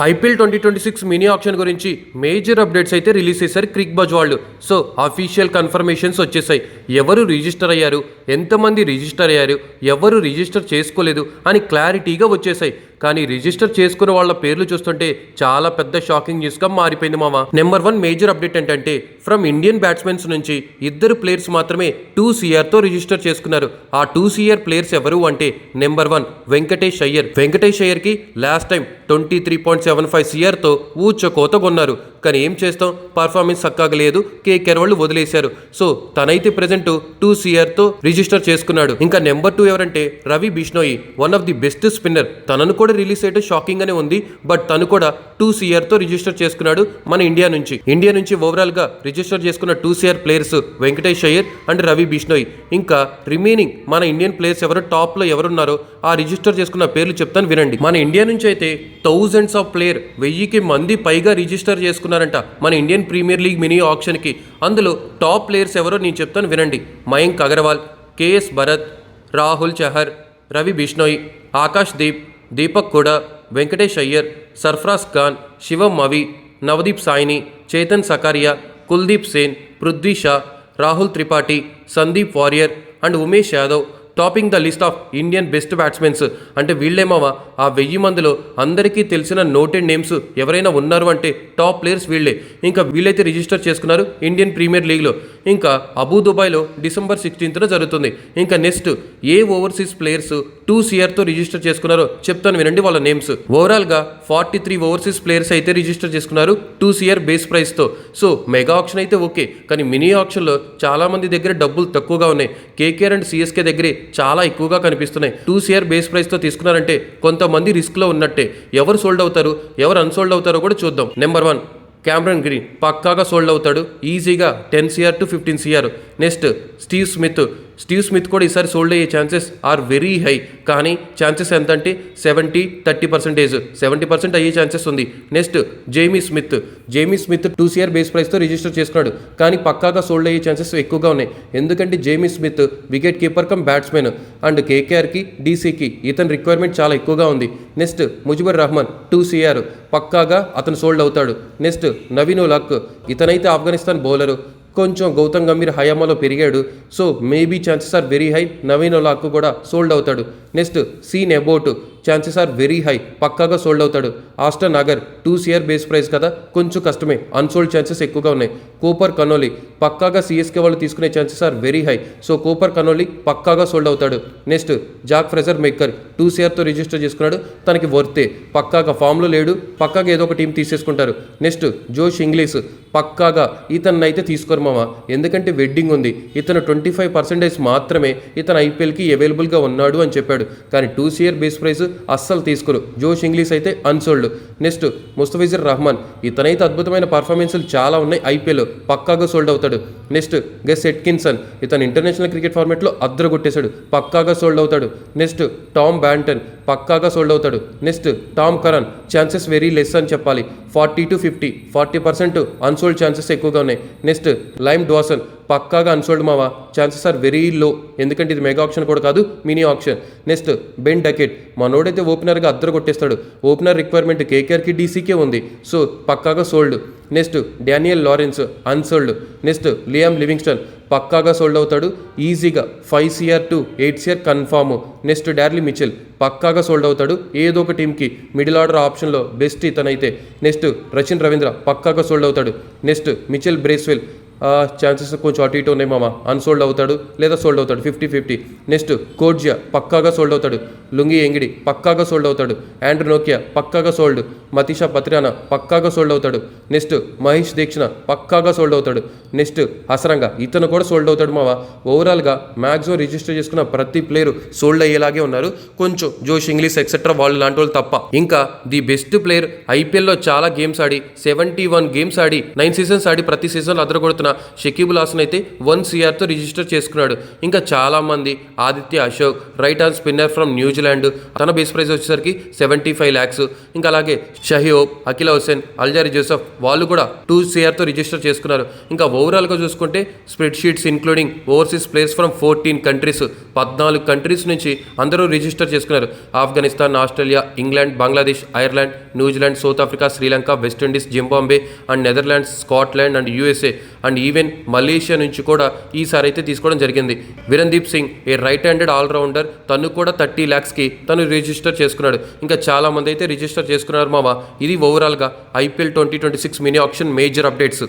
IPL 2026 mini option గురించి major updates అయితే release చేశారు క్రిక్ బజ్ వాళ్ళు. సో అఫీషియల్ కన్ఫర్మేషన్స్ వచ్చేసాయి. ఎవరు రిజిస్టర్ అయ్యారు, ఎంతమంది రిజిస్టర్ అయ్యారు, ఎవరు రిజిస్టర్ చేసుకోలేదు అని క్లారిటీగా వచ్చేసాయి. కానీ రిజిస్టర్ చేసుకున్న వాళ్ళ పేర్లు చూస్తుంటే చాలా పెద్ద షాకింగ్ న్యూస్గా మారిపోయింది మామ. నెంబర్ 1 మేజర్ అప్డేట్ ఏంటంటే ఫ్రమ్ ఇండియన్ బ్యాట్స్మెన్స్ నుంచి 2 ప్లేయర్స్ మాత్రమే 2 CRతో రిజిస్టర్ చేసుకున్నారు. ఆ 2 CR ప్లేయర్స్ ఎవరు అంటే నెంబర్ 1 వెంకటేష్ అయ్యర్. వెంకటేష్ అయ్యర్కి లాస్ట్ టైం 23.75 CRతో ఊచకోత కొన్నారు. కానీ ఏం చేస్తాం, పర్ఫార్మెన్స్ చక్కగలేదు, కేకేఆర్ వాళ్ళు వదిలేశారు. సో తనైతే ప్రెజెంట్ 2 CRతో రిజిస్టర్ చేసుకున్నాడు. ఇంకా నెంబర్ 2 ఎవరంటే Ravi Bishnoi, one of the best spinner. తనను కూడా రిలీజ్ అయితే షాకింగ్ గానే ఉంది. బట్ తను కూడా 2 CRతో రిజిస్టర్ చేసుకున్నాడు మన ఇండియా నుంచి ఓవరాల్ గా రిజిస్టర్ చేసుకున్న 2 CR players Venkatesh Iyer and Ravi Bishnoi. ఇంకా రిమైనింగ్ మన ఇండియన్ ప్లేయర్స్ ఎవరు టాప్ లో ఎవరున్నారో ఆ రిజిస్టర్ చేసుకున్న పేర్లు చెప్తాను వినండి. మన ఇండియా నుంచి అయితే థౌజండ్స్ ఆఫ్ ప్లేయర్ 1000కి మంది పైగా రిజిస్టర్ చేసుకున్నారంట మన ఇండియన్ ప్రీమియర్ లీగ్ మినీ ఆప్షన్కి. అందులో టాప్ ప్లేయర్స్ ఎవరో నేను చెప్తాను వినండి. మయాంక్ అగర్వాల్, KS భరత్, రాహుల్ చహర్, రవి బిష్ణోయి, ఆకాష్ దీప్, దీపక్ కూడా, వెంకటేష్ అయ్యర్, సర్ఫరాజ్ ఖాన్, శివం Mavi, Navdeep Saini, Chetan Sakariya, Kuldeep Sen, Prithvi Shaw, Rahul Tripathi, Sandeep Warrier and Umesh Yadav topping the list of Indian best batsmens. అంటే వీళ్ళేమావా ఆ 1000 మందిలో అందరికీ తెలిసిన నోటెడ్ నేమ్స్ ఎవరైనా ఉన్నారు అంటే టాప్ ప్లేయర్స్ వీళ్ళే. ఇంకా వీళ్ళైతే రిజిస్టర్ చేసుకున్నారు ఇండియన్ ప్రీమియర్ లీగ్లో. ఇంకా అబుదుబాయ్లో December 16th జరుగుతుంది. ఇంకా నెక్స్ట్ ఏ ఓవర్సీస్ ప్లేయర్స్ 2 CRతో రిజిస్టర్ చేసుకున్నారో చెప్తాను వినండి వాళ్ళ నేమ్స్. ఓవరాల్గా 43 ఓవర్సీస్ ప్లేయర్స్ అయితే రిజిస్టర్ చేసుకున్నారు 2 CR బేస్ ప్రైస్తో. సో మెగా ఆప్షన్ అయితే ఓకే, కానీ మినీ ఆప్షన్లో చాలా మంది దగ్గర డబ్బులు తక్కువగా ఉన్నాయి. కేకేఆర్ అండ్ CSK దగ్గరే చాలా ఎక్కువగా కనిపిస్తున్నాయి. 2 CR బేస్ ప్రైస్తో తీసుకున్నారంటే కొంతమంది రిస్క్లో ఉన్నట్టే. ఎవరు సోల్డ్ అవుతారు, ఎవరు అన్సోల్డ్ అవుతారో కూడా చూద్దాం. నెంబర్ 1 క్యామరన్ గ్రీన్ పక్కాగా సోల్డ్ అవుతాడు ఈజీగా 10 CR to 15 CR. Next Steve Smith కూడా ఈసారి సోల్డ్ అయ్యే ఛాన్సెస్ ఆర్ వెరీ హై. కానీ ఛాన్సెస్ ఎంత అంటే 70-30%, 70% అయ్యే ఛాన్సెస్ ఉంది. Next Jamie Smith 2 CR base ప్రైస్తో రిజిస్టర్ చేసుకున్నాడు. కానీ పక్కాగా సోల్డ్ అయ్యే ఛాన్సెస్ ఎక్కువగా ఉన్నాయి. ఎందుకంటే Jamie Smith wicket keeper cum batsmen and కేకేఆర్కి DCకి ఇతని రిక్వైర్మెంట్ చాలా ఎక్కువగా ఉంది. నెక్స్ట్ ముజిబుర్ రహమాన్ 2 CR పక్కాగా అతను సోల్డ్ అవుతాడు. నెక్స్ట్ నవీన్ ఉల్-హక్ ఇతనైతే ఆఫ్ఘనిస్తాన్ బౌలరు, కొంచెం గౌతమ్ గంభీర్ హయామాలో పెరిగాడు. So maybe chances are very high, Naveen ul-Haq కూడా సోల్డ్ అవుతాడు. Next Sean Abbott chances are very high, పక్కాగా సోల్డ్ అవుతాడు. Ashton Agar 2 CR base price కదా, కొంచెం కష్టమే, అన్సోల్డ్ ఛాన్సెస్ ఎక్కువగా ఉన్నాయి. కూపర్ కనోలి పక్కాగా CSK వాళ్ళు తీసుకునే chances are very high. So Cooper Connolly పక్కాగా సోల్డ్ అవుతాడు. నెక్స్ట్ జాక్ ఫ్రెజర్ మేకర్ 2 CRతో రిజిస్టర్ చేసుకున్నాడు. తనకి వర్తే, పక్కాగా ఫామ్లో లేడు, పక్కాగా ఏదో ఒక టీం తీసేసుకుంటారు. నెక్స్ట్ జోష్ ఇంగ్లీష్ పక్కాగా ఇతన్ని అయితే తీసుకోరు మామ, ఎందుకంటే వెడ్డింగ్ ఉంది. ఇతను 25% మాత్రమే ఇతను IPLకి అవైలబుల్గా ఉన్నాడు అని చెప్పాడు. కానీ 2 CR బేస్ ప్రైస్ అస్సలు తీసుకోరు. జోష్ ఇంగ్లీష్ అయితే అన్సోల్డ్. నెక్స్ట్ ముస్తఫిజుర్ రహమాన్ ఇతనైతే అద్భుతమైన పర్ఫార్మెన్స్లు చాలా ఉన్నాయి IPL, పక్కాగా సోల్డ్ అవుతాడు. నెక్స్ట్ గెస్ ఎట్కిన్సన్ ఇతను ఇంటర్నేషనల్ క్రికెట్ ఫార్మాట్లో అద్దరగొట్టేశాడు, పక్కాగా సోల్డ్ అవుతాడు. నెక్స్ట్ టామ్ బ్యాంటన్ పక్కాగా సోల్డ్ అవుతాడు. Next Tom Curran chances very less అని చెప్పాలి, 40-50, 40% అన్సోల్డ్ ఛాన్సెస్ ఎక్కువగా ఉన్నాయి. నెక్స్ట్ లైమ్ డాసన్ పక్కాగా అన్సోల్డ్ మావా, ఛాన్సెస్ ఆర్ వెరీ లో, ఎందుకంటే ఇది మెగా ఆప్షన్ కూడా కాదు, mini auction. Next Ben Duckett మనోడైతే ఓపెనర్గా అద్దరు కొట్టేస్తాడు. ఓపెనర్ రిక్వైర్మెంట్ కేకేఆర్కి DCకే ఉంది. సో పక్కాగా sold. Next Daniel Lawrence unsold. Next Liam Livingstone పక్కాగా సోల్డ్ అవుతాడు ఈజీగా 5 CR to 8 CR confirm. Next Daryl Mitchell పక్కాగా సోల్డ్ అవుతాడు ఏదో ఒక టీంకి, మిడిల్ ఆర్డర్ ఆప్షన్లో బెస్ట్ ఇతనైతే. నెక్స్ట్ రచిన్ రవీంద్ర పక్కాగా సోల్డ్ అవుతాడు. నెక్స్ట్ మిచెల్ బ్రేస్వెల్ ఛాన్సెస్ కొంచెం అటు ఇటు ఉన్నాయి మామ, అన్సోల్డ్ అవుతాడు లేదా సోల్డ్ అవుతాడు 50-50. నెక్స్ట్ కోడ్జియా పక్కాగా సోల్డ్ అవుతాడు. లుంగి ఎంగిడి పక్కాగా సోల్డ్ అవుతాడు. ఆండ్రూ నోకియా పక్కాగా సోల్డ్. మతీషా పత్రియానా పక్కాగా సోల్డ్ అవుతాడు. నెక్స్ట్ మహేష్ దీక్షణ పక్కాగా సోల్డ్ అవుతాడు. నెక్స్ట్ హసరంగా ఇతను కూడా సోల్డ్ అవుతాడు మామ. ఓవరాల్గా మ్యాక్సిమం రిజిస్టర్ చేసుకున్న ప్రతి ప్లేయర్ సోల్డ్ అయ్యేలాగే ఉన్నారు, కొంచెం జోష్ ఇంగ్లీష్ ఎక్సెట్రా వాళ్ళు లాంటి వాళ్ళు తప్ప. ఇంకా ది బెస్ట్ ప్లేయర్ IPLలో చాలా గేమ్స్ ఆడి 71 గేమ్స్ ఆడి 9 సీజన్స్ ఆడి ప్రతి సీజన్లో అదరగొడుతున్న షకీబుల్ హాసన్ అయితే 1 CRతో రిజిస్టర్ చేసుకున్నాడు. ఇంకా చాలామంది Aditya Ashok right arm spinner from New Zealand, తన బేస్ ప్రైస్ వచ్చేసరికి 75 lakhs. ఇంకా అలాగే షహీబ్, అఖిల్ హుసేన్, అల్జారి జోసెఫ్ వాళ్ళు కూడా 2 CRతో రిజిస్టర్ చేసుకున్నారు. ఇంకా ఓవరాల్గా చూసుకుంటే spread sheets including overseas players from 14 countries, 14 countries నుంచి అందరూ రిజిస్టర్ చేసుకున్నారు. Afghanistan, Australia, England, Bangladesh, Ireland, New Zealand, south Africa, Sri Lanka, West Indies, Zimbabwe and Netherlands, Scotland and USA and even Malaysia నుంచి కూడా ఈసారి అయితే తీసుకోవడం జరిగింది. విరణ్దీప్ సింగ్ ఏ రైట్ హ్యాండెడ్ ఆల్రౌండర్, తను కూడా 30 lakhsకి తను రిజిస్టర్ చేసుకున్నాడు. ఇంకా చాలా మంది అయితే రిజిస్టర్ చేసుకున్నారు మావా. ఇది ఓవరాల్గా IPL 2026 mini auction major updates.